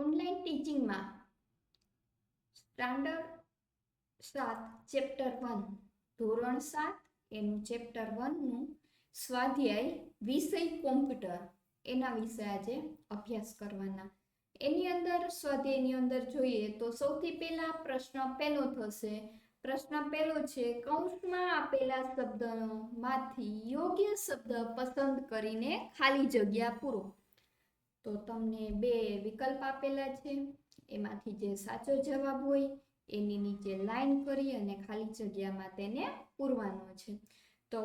Online ટીચિંગમાં standard 7 chapter 1 ધોરણ 7 એનું chapter 1 નું સ્વાધ્યાય વિષય કોમ્પ્યુટર એના વિશે આજે અભ્યાસ કરવાના. એની અંદર સ્વાધ્યાયની અંદર જોઈએ તો સૌથી પહેલા પ્રશ્ન પહેલો થશે. પ્રશ્ન પહેલો છે, કૌંસમાં આપેલા શબ્દોમાંથી યોગ્ય શબ્દ પસંદ કરીને ખાલી જગ્યા પૂરો. તો તમને બે વિકલ્પ આપેલા છે, એમાંથી જે સાચો જવાબ હોય એની નીચે લાઈન કરી અને ખાલી જગ્યામાં તેને પૂરવાનો છે. તો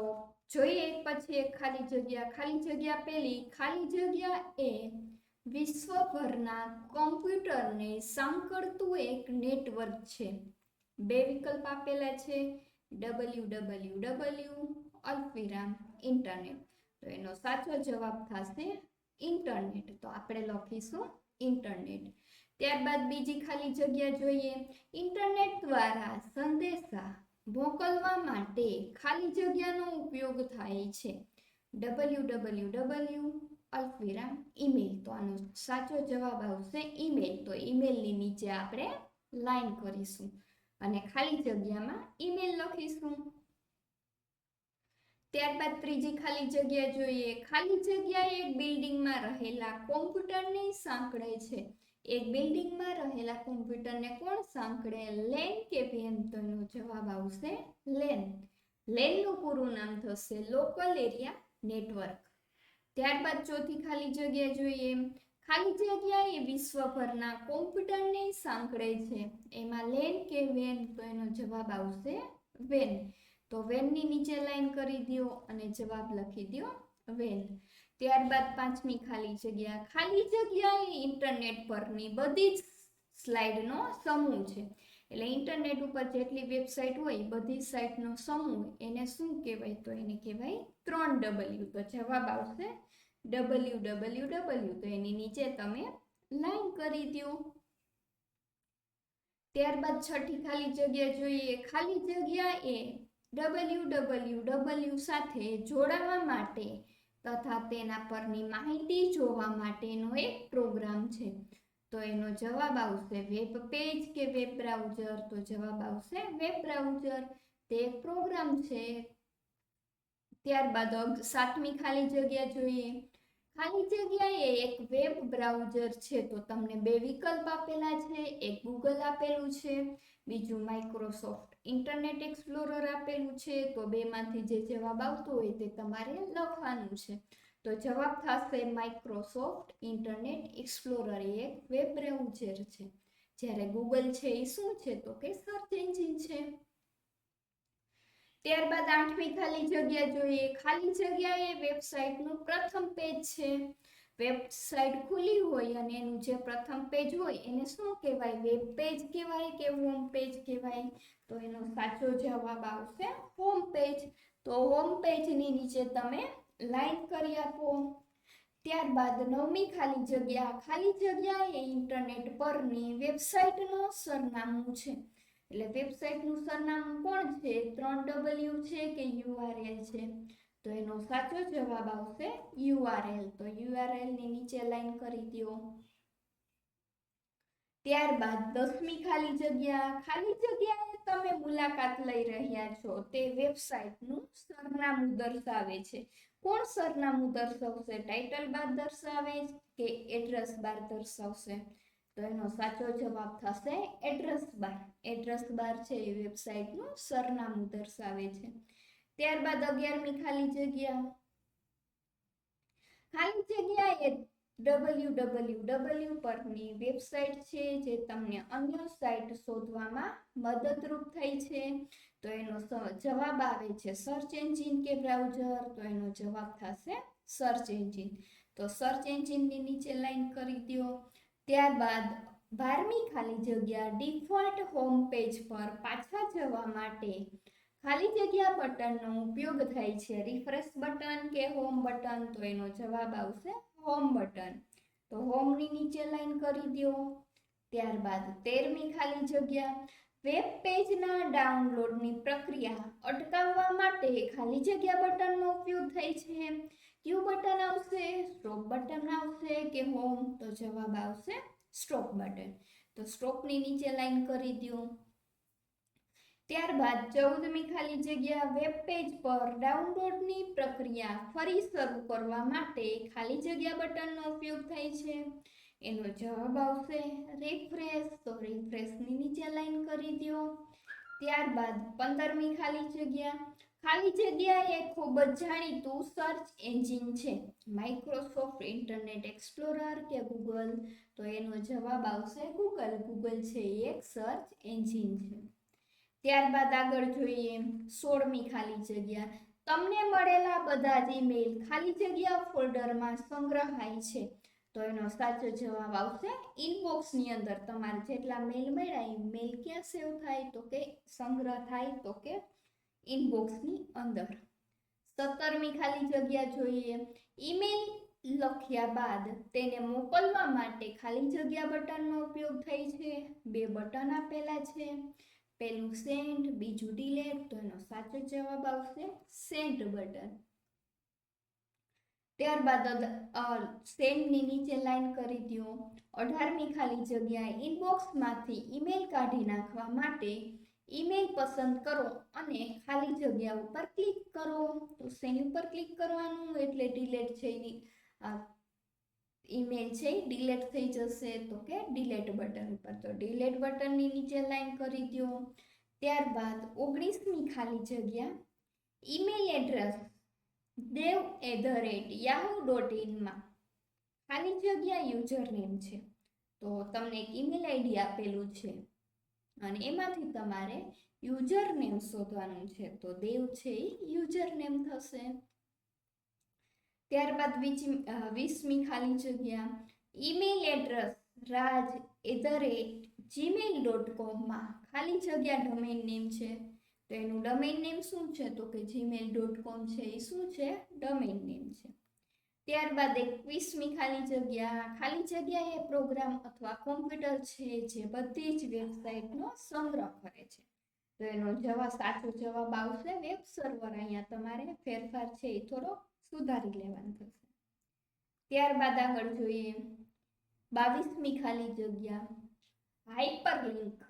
જોઈએ એક પછી એક ખાલી જગ્યા. ખાલી જગ્યા પહેલી ખાલી જગ્યા એ વિશ્વભરના કોમ્પ્યુટરને સાંકળતું એક નેટવર્ક છે. બે વિકલ્પ આપેલા છે, www અલ્પવિરામ ઇન્ટરનેટ. તો એનો સાચો જવાબ થશે ઇન્ટરનેટ. તો આપણે લખીશું ઇન્ટરનેટ. ત્યારબાદ બીજી ખાલી જગ્યા જોઈએ. ઇન્ટરનેટ દ્વારા સંદેશા મોકલવા માટે ખાલી જગ્યાનો ઉપયોગ થાય છે. www અલ્પવિરામ ઈમેલ. તો આનો સાચો જવાબ આવશે ઈમેલ. તો ઈમેલની નીચે આપણે લાઈન કરીશું અને ખાલી જગ્યામાં ઈમેલ લખીશું. ત્યારબાદ ત્રીજી ખાલી જગ્યા જોઈએ. ખાલી જગ્યા એક બિલ્ડિંગમાં રહેલા કોમ્પ્યુટરને સાંકળે છે. એક બિલ્ડિંગમાં રહેલા કોમ્પ્યુટરને કોણ સાંકળે? લેન કે વેન? તો એનો જવાબ આવશે લેન. લેનનું પૂરું નામ થશે લોકલ એરિયા નેટવર્ક. ત્યારબાદ ચોથી ખાલી જગ્યા જોઈએ. ખાલી જગ્યા એ વિશ્વભરના કોમ્પ્યુટરને સાંકળે છે. એમાં લેન કે વેન? તો એનો જવાબ આવશે વેન. તો વેનની નીચે લાઈન કરી દો અને જવાબ લખી દો વેન. ત્યારબાદ પાંચમી ખાલી જગ્યા. ખાલી જગ્યા એ ઇન્ટરનેટ પરની બધી જ સ્લાઇડનો સમૂહ છે. એટલે ઇન્ટરનેટ ઉપર જેટલી વેબસાઇટ હોય બધી સાઇટનો સમૂહ, એને શું કહેવાય? તો એને કહેવાય 3W. તો જવાબ આવશે www. તો એની નીચે તમે લાઈન કરી દો. ત્યારબાદ છઠ્ઠી ખાલી જગ્યા જોઈએ. ખાલી જગ્યા એ www સાથે જોડાવા માટે તથા તેના પરની માહિતી જોવા માટેનો એક પ્રોગ્રામ છે. તો એનો જવાબ આવશે વેબ પેજ કે વેબ બ્રાઉઝર? તો જવાબ આવશે વેબ બ્રાઉઝર. તે એક પ્રોગ્રામ છે. ત્યારબાદ સાતમી ખાલી જગ્યા જોઈએ. ખાલી જગ્યા એ એક વેબ બ્રાઉઝર છે. તો તમને બે વિકલ્પ આપેલા છે. એક ગૂગલ આપેલું છે, બીજું માઇક્રોસોફ્ટ ઇન્ટરનેટ એક્સપ્લોરર આપેલું છે. તો બેમાંથી જે જવાબ આવતો હોય તે તમારે લખવાનું છે. તો જવાબ થશે માઇક્રોસોફ્ટ ઇન્ટરનેટ એક્સપ્લોરર એ એક વેબ બ્રાઉઝર છે. જ્યારે ગૂગલ છે એ શું છે? તો કે સર્ચ એન્જિન છે. ત્યારબાદ આઠમી ખાલી જગ્યા જોઈએ. ખાલી જગ્યા એ વેબસાઇટનું પ્રથમ પેજ છે. વેબસાઇટ ખુલી હોય અને એનું જે પ્રથમ પેજ હોય એને શું કહેવાય? વેબ પેજ કહેવાય કે હોમ પેજ કહેવાય? તો એનો સાચો જવાબ આવશે હોમ પેજ. તો હોમ પેજની નીચે તમે લાઈન કરી આપો. ત્યારબાદ નવમી ખાલી જગ્યા. ખાલી જગ્યા એ ઇન્ટરનેટ પરની વેબસાઇટનું સરનામું છે. એટલે વેબસાઇટનું સરનામું કોણ છે? 3W છે કે URL છે? તો એનો સાચો જવાબ આવશે URL. તો URL ની નીચે લાઈન કરી દો. ત્યારબાદ 10મી ખાલી જગ્યા. ખાલી જગ્યાએ તમે મુલાકાત લઈ રહ્યા છો તે વેબસાઇટનું સરનામું દર્શાવે છે. કોણ સરનામું દર્શાવશે? ટાઇટલ બાર દર્શાવે કે એડ્રેસ બાર દર્શાવશે? તો એનો સાચો જવાબ થશે એડ્રેસ બાર. એડ્રેસ બાર છે એ વેબસાઇટનું સરનામું દર્શાવે છે. ત્યારબાદ 11મી ખાલી જગ્યા. ખાલી જગ્યા એ www પરની વેબસાઇટ છે જે તમને અન્ય સાઇટ શોધવામાં મદદરૂપ થઈ છે. તો એનો જવાબ આવે છે સર્ચ એન્જિન કે બ્રાઉઝર? તો એનો જવાબ થશે સર્ચ એન્જિન. તો સર્ચ એન્જિનની નીચે લાઈન કરી દો. ત્યારબાદ 12મી ખાલી જગ્યા. ડિફોલ્ટ હોમ પેજ પર પાછા જવા માટે ખાલી જગ્યા બટનનો ઉપયોગ થાય છે. રિફ્રેશ બટન કે હોમ બટન? તો એનો જવાબ આવશે હોમ બટન. તો હોમની નીચે લાઈન કરી દો. ત્યારબાદ 13મી ખાલી જગ્યા. વેબ પેજના ડાઉનલોડની પ્રક્રિયા અટકાવવા માટે ખાલી જગ્યા બટનનો ઉપયોગ થાય છે. ક્યુ બટન આવશે? સ્ટોપ બટન આવશે કે હોમ? તો જવાબ આવશે સ્ટોપ બટન. તો સ્ટોપની નીચે લાઈન કરી દો. ત્યારબાદ 14મી ખાલી જગ્યા વેબ પેજ પર ડાઉનલોડની પ્રક્રિયા ફરી શરૂ કરવા માટે ખાલી જગ્યા બટનનો ઉપયોગ થાય છે. એનો જવાબ આવશે રિફ્રેશ. તો રિફ્રેશની નીચે લાઈન કરી દો. ત્યારબાદ 15મી ખાલી જગ્યા એ ખૂબ જ જાણીતું સર્ચ એન્જિન છે. માઇક્રોસોફ્ટ ઇન્ટરનેટ એક્સપ્લોરર કે ગૂગલ? તો એનો જવાબ આવશે ગૂગલ. ગૂગલ છે એ એક સર્ચ એન્જિન છે. ત્યારબાદ આગળ જોઈએ 16મી ખાલી જગ્યા. તમને મળેલા બધા જ ઈમેલ ખાલી જગ્યા ફોલ્ડરમાં સંગ્રહાય છે. તો એનો સાચો જવાબ આવશે ઇનબોક્સની અંદર. તમારે જેટલા મેલ મળ્યા એ મેલ ક્યાં સેવ થાય? તો કે સંગ્રહ થાય તો કે ઇનબોક્સની અંદર. 17મી ખાલી જગ્યા જોઈએ. ઈમેલ લખ્યા બાદ તેને મોકલવા માટે ખાલી જગ્યા બટનનો ઉપયોગ થાય છે. બે બટન આપેલા છે, પહેલું સેન્ડ, બીજું ડિલેટ. તો એનો સાચો જવાબ આવશે સેન્ડ બટન. ત્યારબાદ સેન્ડની નીચે લાઈન કરી દો. 18મી ખાલી જગ્યા ઇનબોક્સમાંથી ઈમેલ કાઢી નાખવા માટે ઈમેલ પસંદ કરો અને ખાલી જગ્યા ઉપર ક્લિક કરો. તો શેની ઉપર ક્લિક કરવાનું? એટલે ડિલેટ છે ઈમેલ છે ડિલેટ થઈ જશે. તો કે ડિલેટ બટન ઉપર. તો ડિલેટ બટનની નીચે લાઈન કરી દો. ત્યારબાદ 19મી ખાલી જગ્યા ઈમેલ એડ્રેસ dev@yahoo.in માં ખાલી જગ્યા યુઝરનેમ છે. તો તમને એક ઈમેલ આઈડી આપેલું છે અને એમાંથી તમારે યુઝરનેમ શોધવાનું છે. તો દેવ છે એ યુઝરનેમ થશે. ત્યારબાદ 20મી ખાલી જગ્યા ઈમેલ એડ્રેસ raj@gmail.com માં ખાલી જગ્યા ડોમેન નેમ છે. તો એનું ડોમેન નેમ શું છે? તો કે gmail.com છે એ શું છે? ડોમેન નેમ છે. ત્યારબાદ 21મી ખાલી જગ્યા એ પ્રોગ્રામ અથવા કોમ્પ્યુટર છે જે બધી જ વેબસાઇટનો સંગ્રહ કરે છે. તો એનો સાચો જવાબ આવશે વેબ સર્વર. અહીંયા તમારે ફેરફાર છે એ થોડો સુધારી લેવાનો થશે. ત્યારબાદ આગળ જોઈએ 22મી ખાલી જગ્યા હાઇપરલિંક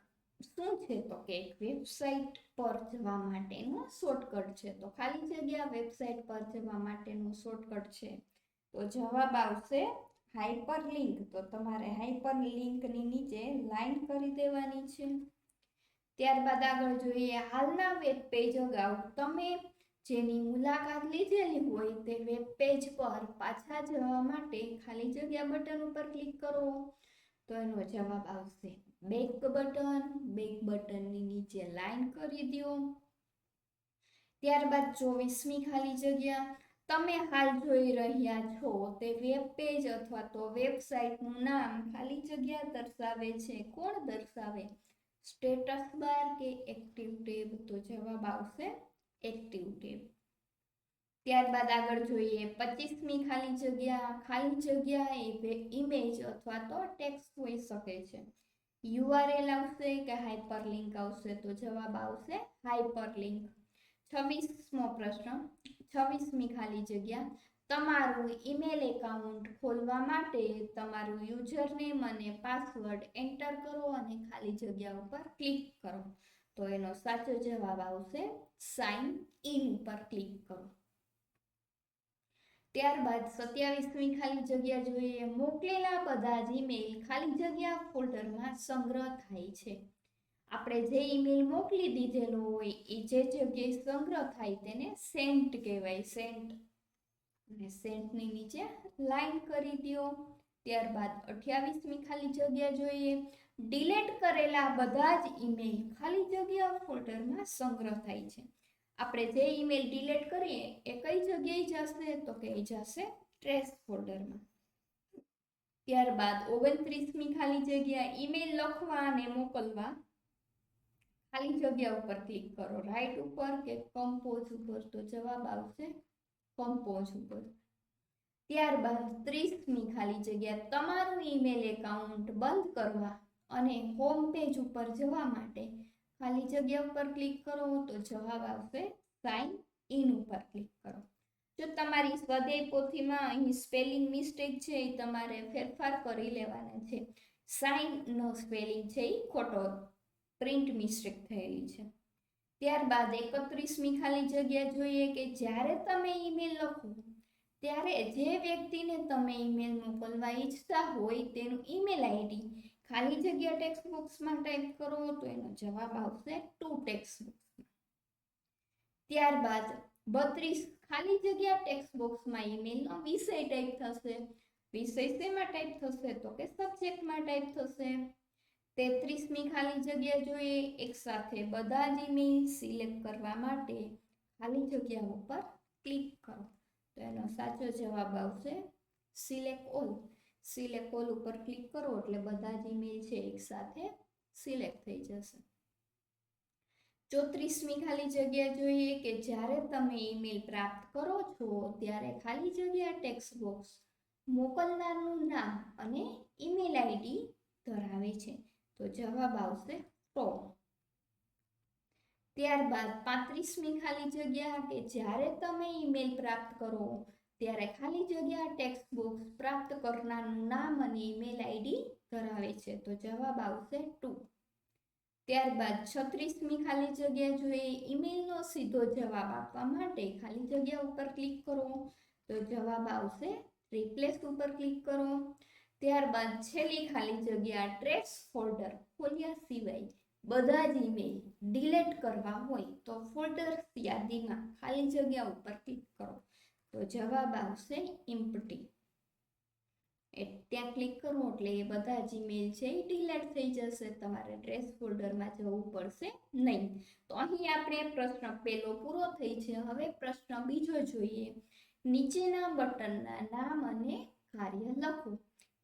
શું છે? તો કે એક વેબસાઇટ પર જવા માટેનું શોર્ટકટ છે. તો ખાલી જગ્યા વેબસાઇટ પર જવા માટેનું શોર્ટકટ છે. તો જવાબ આવશે હાઇપરલિંક. તો તમારે હાઇપરલિંકની નીચે લાઈન કરી દેવાની છે. ત્યારબાદ આગળ જોઈએ હાલના વેબ પેજ અગાઉ તમે જેની મુલાકાત લીધેલી હોય તે વેબ પેજ પર પાછા જવા માટે ખાલી જગ્યા બટન ઉપર ક્લિક કરો. તો એનો જવાબ આવશે બેક બટન. બેક બટનની નીચે લાઈન કરી દો. ત્યારબાદ 24મી ખાલી જગ્યા તમે હાલ જોઈ રહ્યા છો તે વેબ પેજ અથવા તો વેબસાઇટનું નામ ખાલી જગ્યા દર્શાવે છે. કોણ દર્શાવે? સ્ટેટસ બાર કે એક્ટિવ ટેબ? તો જવાબ આવશે એક્ટિવ ટેબ. ત્યારબાદ આગળ જોઈએ 25મી ખાલી જગ્યા એ ઇમેજ અથવા તો ટેક્સ્ટ હોઈ શકે છે. URL આવશે કે હાઇપરલિંક આવશે? તો જવાબ આવશે હાઇપરલિંક. 26મો પ્રશ્ન 26મી ખાલી જગ્યા તમારું ઈમેલ એકાઉન્ટ ખોલવા માટે તમારું યુઝરનેમ અને પાસવર્ડ એન્ટર કરો અને ખાલી જગ્યા ઉપર ક્લિક કરો. તો એનો સાચો જવાબ આવશે સાઇન ઇન ઉપર ક્લિક કરો. ત્યારબાદ 27મી ખાલી જગ્યા જોઈએ મોકલેલા બધા જ ઈમેલ ખાલી જગ્યા ફોલ્ડરમાં સંગ્રહ થાય છે. આપણે જે ઈમેલ મોકલી દીધેલો હોય એ જે જગ્યાએ સંગ્રહ થાય તેને સેન્ટ કહેવાય. સેન્ટ. અને સેન્ટની નીચે લાઈન કરી દો. ત્યારબાદ 28મી ખાલી જગ્યા જોઈએ ડિલીટ કરેલા બધા જ ઈમેલ ખાલી જગ્યા ફોલ્ડરમાં સંગ્રહ થાય છે. આપણે જે ઈમેલ ડિલીટ કરીએ એ કઈ જગ્યાએ જશે? તો કે જશે ટ્રેશ ફોલ્ડરમાં. ત્યારબાદ 29મી ખાલી જગ્યા ઈમેલ લખવા અને મોકલવા ખાલી જગ્યા ઉપર ક્લિક કરો. રાઈટ ઉપર કે કમ્પોઝ ઉપર? તો જવાબ આવશે કમ્પોઝ ઉપર. ત્યારબાદ 30મી ખાલી જગ્યા તમારું ઈમેલ એકાઉન્ટ બંધ કરવા અને હોમ પેજ ઉપર જવા માટે ખાલી જગ્યા ઉપર ક્લિક કરો. તો જવાબ આવશે સાઇન ઇન ઉપર ક્લિક કરો. જો તમારી સ્વાધ્યાય પોથીમાં અહીં સ્પેલિંગ મિસ્ટેક છે એ તમારે ફેરફાર કરી લેવાના છે. સાઇન નો સ્પેલિંગ છે એ ખોટો, પ્રિન્ટ મિસ્ટેક થયેલી છે. ત્યારબાદ 31મી ખાલી જગ્યા જોઈએ કે જ્યારે તમે ઈમેલ લખો ત્યારે જે વ્યક્તિને તમે ઈમેલ મોકલવા ઈચ્છતા હોય તેનું ઈમેલ આઈડી ખાલી જગ્યા ટેક્સ્ટ બોક્સમાં ટાઈપ કરો તો એનો જવાબ આવશે ટુ ટેક્સ્ટ બોક્સમાં. ત્યારબાદ 32 ખાલી જગ્યા ટેક્સ્ટ બોક્સમાં ઈમેલનો વિષય ટાઈપ થશે. વિષય શેમાં ટાઈપ થશે તો કે સબ્જેક્ટમાં ટાઈપ થશે. 33મી ખાલી જગ્યા જોઈએ, એક સાથે બધા જ ઈમેલ સિલેક્ટ કરવા માટે ખાલી જગ્યા ઉપર ક્લિક કરો તો એનો સાચો જવાબ આવશે સિલેક્ટ ઓલ. સિલેક્ટ ઓલ ઉપર ક્લિક કરો એટલે બધા જ ઈમેલ છે એક સાથે સિલેક્ટ થઈ જશે. 34મી ખાલી જગ્યા જોઈએ કે જ્યારે તમે ઈમેલ પ્રાપ્ત કરો છો ત્યારે ખાલી જગ્યા ટેક્સ્ટ બોક્સ મોકલનારનું નામ અને ઈમેલ આઈડી ધરાવે છે તો જવાબ આવશે ફ્રોમ. ત્યારબાદ 35મી ખાલી જગ્યા કે જ્યારે તમે ઈમેલ પ્રાપ્ત કરો ત્યારે ખાલી જગ્યા ટેક્સ્ટ બોક્સ પ્રાપ્ત કરનારનું નામ અને ઈમેલ આઈડી ધરાવે છે તો જવાબ આવશે ટુ. ત્યારબાદ 36મી ખાલી જગ્યા જોઈએ, ઈમેલનો સીધો જવાબ આપવા માટે ખાલી જગ્યા ઉપર ક્લિક કરો તો જવાબ આવશે રિપ્લેસ ઉપર ક્લિક કરો. ત્યારબાદ છેલ્લી ખાલી જગ્યા ટ્રેશ ફોલ્ડર ખોલ્યા સિવાય બધા જ ઈમેલ ડિલીટ કરવા હોય તો ફોલ્ડર્સ યાદીમાં ખાલી જગ્યા ઉપર ક્લિક કરો તો જવાબ આવશે ઇમ્પટી. ત્યાં ક્લિક કરો એટલે એ બધા જ ઈમેલ છે એ ડિલીટ થઈ જશે, તમારે ટ્રેશ ફોલ્ડરમાં જવું પડશે નહીં. તો અહીં આપણે પ્રશ્ન પહેલો પૂરો થઈ છે. હવે પ્રશ્ન બીજો જોઈએ. નીચેના બટનના નામ અને કાર્ય લખો.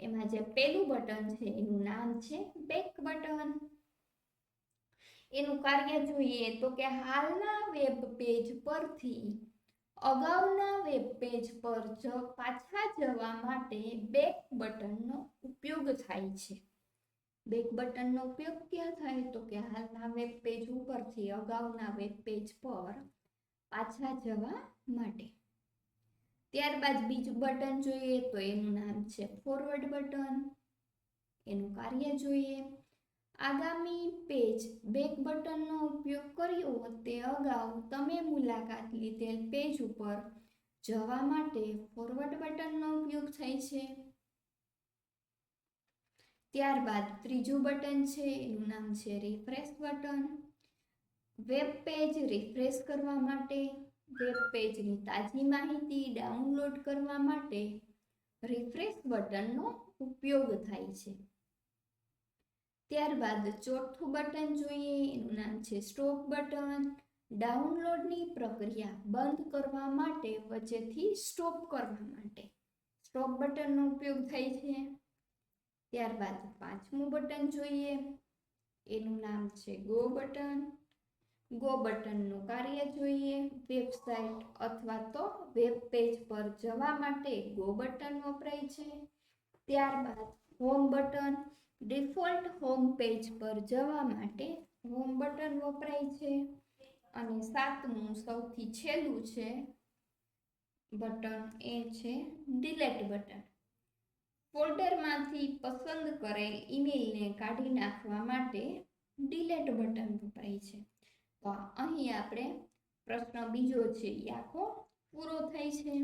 એમાં જે પહેલું બટન છે એનું નામ છે બેક બટન. એનું કાર્ય જોઈએ તો કે હાલના વેબ પેજ પરથી અગાઉના વેબ પેજ પર પાછા જવા માટે બેક બટનનો ઉપયોગ થાય છે. બેક બટનનો ઉપયોગ ક્યાં થાય તો કે હાલના વેબ પેજ ઉપરથી અગાઉના વેબ પેજ પર પાછા જવા માટે. ત્યારબાદ બીજું બટન જોઈએ તો એનું નામ છે ફોરવર્ડ બટન. એનું કાર્ય જોઈએ, આગામી પેજ બેક બટનનો ઉપયોગ કર્યો તે અગાઉ તમે મુલાકાત લીધેલ પેજ ઉપર જવા માટે ફોરવર્ડ બટનનો ઉપયોગ થાય છે. ત્યારબાદ ત્રીજું બટન છે એનું નામ છે refresh button. Web page refresh કરવા માટે, વેબ પેજની તાજી માહિતી ડાઉનલોડ કરવા માટે રિફ્રેશ બટનનો ઉપયોગ થાય છે. ત્યારબાદ ચોથું બટન જોઈએ એનું નામ છે સ્ટોપ બટન. ડાઉનલોડની પ્રક્રિયા બંધ કરવા માટે વચ્ચેથી સ્ટોપ કરવા માટે સ્ટોપ બટનનો ઉપયોગ થાય છે. ત્યારબાદ પાંચમું બટન જોઈએ એનું નામ છે ગો બટન. ગો બટનનું કાર્ય જોઈએ, વેબસાઇટ અથવા તો વેબ પેજ પર જવા માટે ગો બટન વપરાય છે. ત્યારબાદ home button, default home page પર જવા માટે હોમ બટન વપરાય છે. અને સાતમું સૌથી છેલ્લું છે બટન એ છે ડિલીટ બટન. ફોલ્ડરમાંથી પસંદ કરેલ ઈમેલને કાઢી નાખવા માટે ડિલીટ બટન વપરાય છે. તો અહીં આપણે પ્રશ્ન બીજો છે એ આખો પૂરો થાય છે.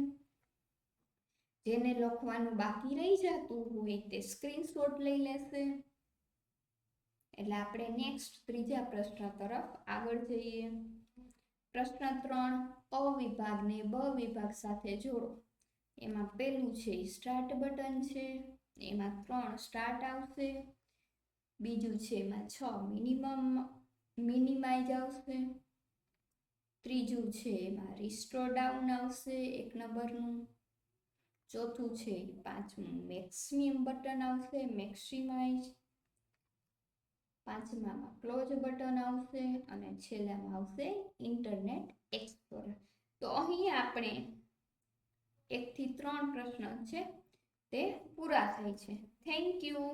જેને લખવાનું બાકી રહી જતું હોય તે સ્ક્રીનશોટ લઈ લેશે. એટલે આપણે નેક્સ્ટ ત્રીજા પ્રશ્ન તરફ આગળ જઈએ. પ્રશ્ન 3, અ વિભાગને બ વિભાગ સાથે જોડો. એમાં પહેલું છે સ્ટાર્ટ બટન છે, એમાં 3 સ્ટાર્ટ આવશે. બીજું છે એમાં 6 મિનિમાઇઝ આવશે. ત્રીજું છે એમાં રિસ્ટોર ડાઉન આવશે 1 નંબરનું. ચોથું છે 5મું મેક્સિમમ બટન આવશે મેક્સિમાઇઝ. 5મામાં ક્લોઝ બટન આવશે અને છેલ્લામાં આવશે ઇન્ટરનેટ એક્સપ્લોરર. તો અહીં આપણે 1 થી 3 પ્રશ્ન છે તે પૂરા થાય છે. Thank you.